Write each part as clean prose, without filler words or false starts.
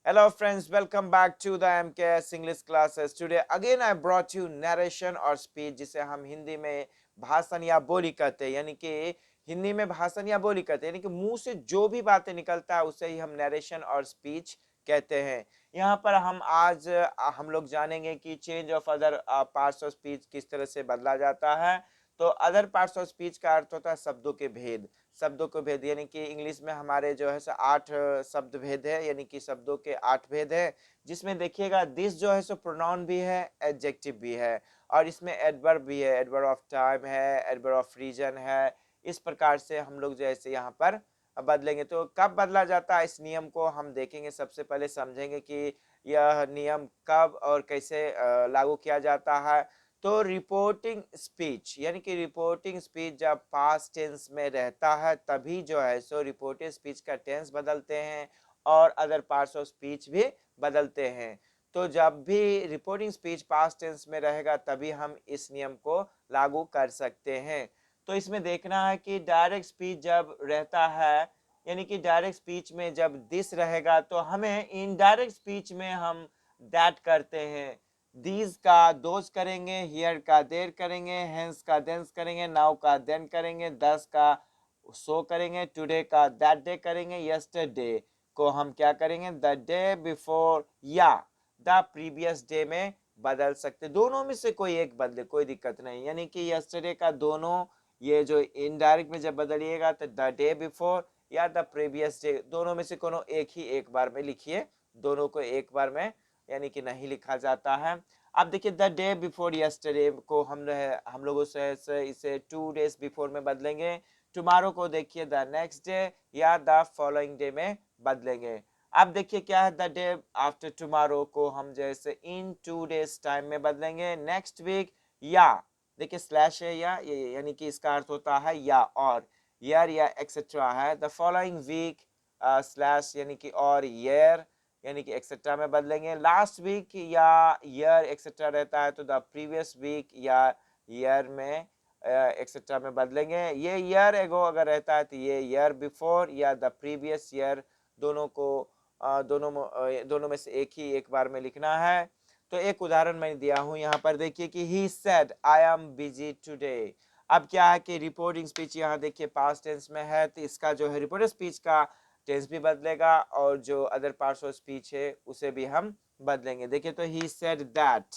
Hello friends, welcome back to the MKS English classes. Today again I brought you narration और speech जिसे हम हिंदी में भाषण या बोली कहते हैं, यानी कि हिंदी में भाषण या बोली कहते हैं, यानी कि मुंह से जो भी बातें निकलता है उसे ही हम नरेशन और स्पीच कहते हैं। यहाँ पर हम आज हम लोग जानेंगे कि change of other parts of speech किस तरह से बदला जाता है। तो अदर पार्ट्स ऑफ स्पीच का अर्थ होता है शब्दों के भेद। शब्दों को भेद यानी कि इंग्लिश में हमारे जो है सो 8 शब्द भेद है, यानी कि शब्दों के 8 भेद है, जिसमें देखिएगा दिस जो है सो प्रोनाउन भी है, एडजेक्टिव भी है, और इसमें एडवर्ब भी है, एडवर्ब ऑफ टाइम है, एडवर्ब ऑफ रीजन है। इस प्रकार से हम लोग जैसे यहाँ पर बदलेंगे। तो कब बदला जाता है इस नियम को हम देखेंगे। सबसे पहले समझेंगे कि यह नियम कब और कैसे लागू किया जाता है। तो रिपोर्टिंग स्पीच यानी कि रिपोर्टिंग स्पीच जब पास्ट टेंस में रहता है तभी जो है सो रिपोर्टिंग स्पीच का टेंस बदलते हैं और अदर पार्ट्स ऑफ स्पीच भी बदलते हैं। तो जब भी रिपोर्टिंग स्पीच पास्ट टेंस में रहेगा तभी हम इस नियम को लागू कर सकते हैं। तो इसमें देखना है कि डायरेक्ट स्पीच जब रहता है, यानी कि डायरेक्ट स्पीच में जब दिस रहेगा तो हमें इनडायरेक्ट स्पीच में हम दैट करते हैं। दीज का दोज करेंगे, हियर का देर करेंगे, हेंस का देंस करेंगे, नाउ का देन करेंगे, दस का सो करेंगे, टुडे का दैट डे करेंगे, यस्टरडे को हम क्या करेंगे द डे बिफोर या द प्रीवियस डे में बदल सकते। दोनों में से कोई एक बदले, कोई दिक्कत नहीं। यानी कि यस्टरडे का दोनों, ये जो इनडायरेक्ट में जब बदलिएगा तो द डे बिफोर या द प्रीवियस डे, दोनों में से कोनो एक ही एक बार में लिखिए। दोनों को एक बार में यानी कि नहीं लिखा जाता है। अब देखिए द डे बिफोर यस्टरडे को हम लोगों से इसे 2 डेज बिफोर में बदलेंगे। टुमारो को देखिए द नेक्स्ट डे या द फॉलोइंग डे में बदलेंगे। अब देखिए क्या है, द डे आफ्टर टुमारो को हम जैसे इन 2 डेज टाइम में बदलेंगे। नेक्स्ट वीक या, देखिए स्लैश है या, यानी कि इसका अर्थ होता है या और, ईयर या एक्सेट्रा है। द फॉलोइंग वीक स्लैश यानी कि और ईयर यानी कि एक्सेट्रा में बदलेंगे। लास्ट वीक या ईयर एक्सेट्रा रहता है तो द प्रीवियस वीक या ईयर में एक्सेट्रा में बदलेंगे। ये ईयर एगो अगर रहता है तो ये ईयर बिफोर या द प्रीवियस ईयर, दोनों को दोनों में से एक ही एक बार में लिखना है। तो एक उदाहरण मैंने दिया हूं यहाँ पर, देखिए कि he said I am busy today. अब क्या है कि रिपोर्टिंग स्पीच यहाँ देखिए पास्ट टेंस में है तो इसका जो है रिपोर्टिंग स्पीच का टेंस भी बदलेगा और जो अदर पार्ट्स ऑफ स्पीच है उसे भी हम बदलेंगे। देखिए तो ही सेड दैट,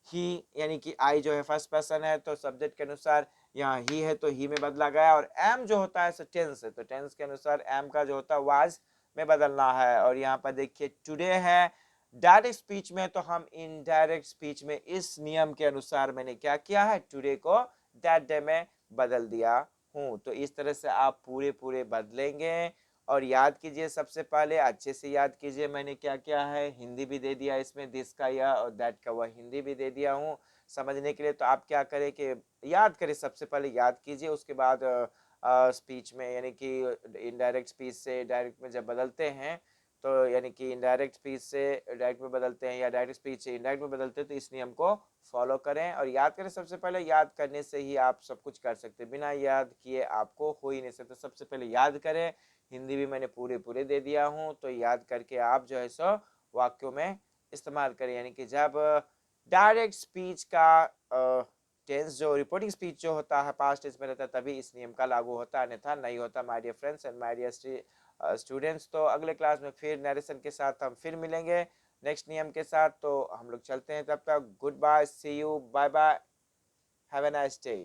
ही यानी कि आई जो है फर्स्ट पर्सन है तो सब्जेक्ट के अनुसार यहाँ ही है तो ही में बदला गया, और एम जो होता है टेंस है तो टेंस के अनुसार एम का जो होता है वाज में बदलना है। और यहाँ पर देखिए टुडे है डायरेक्ट स्पीच में, तो हम इनडायरेक्ट स्पीच में इस नियम के अनुसार मैंने क्या किया है, टुडे को दैट डे में बदल दिया हूँ। तो इस तरह से आप पूरे पूरे बदलेंगे और याद कीजिए। सबसे पहले अच्छे से याद कीजिए, मैंने क्या किया है, हिंदी भी दे दिया इसमें, दिस का यह और दैट का वह हिंदी भी दे दिया हूँ समझने के लिए। तो आप क्या करें कि याद करें, सबसे पहले याद कीजिए, उसके बाद स्पीच में यानी कि इनडायरेक्ट स्पीच से डायरेक्ट में जब बदलते हैं तो यानी कि इनडायरेक्ट स्पीच से डायरेक्ट में बदलते हैं या डायरेक्ट स्पीच से इनडायरेक्ट में बदलते हैं तो इस नियम को फॉलो करें और याद करें। सबसे पहले याद करने से ही आप सब कुछ कर सकते हैं, बिना याद किए आपको हो ही नहीं सकता। सबसे पहले याद करें। हिंदी भी मैंने पूरे पूरे दे दिया हूँ, तो याद करके आप जो है सो वाक्यों में इस्तेमाल करें। यानी कि जब डायरेक्ट स्पीच का टेंस जो रिपोर्टिंग स्पीच जो होता है पास्ट टेंस में रहता है तभी इस नियम का लागू होता है, अन्यथा नहीं होता। My dear friends and my dear students, तो अगले क्लास में फिर नरेशन के साथ हम फिर मिलेंगे नेक्स्ट नियम के साथ। तो हम लोग चलते हैं, तब तक goodbye, see you, bye bye, have a nice day.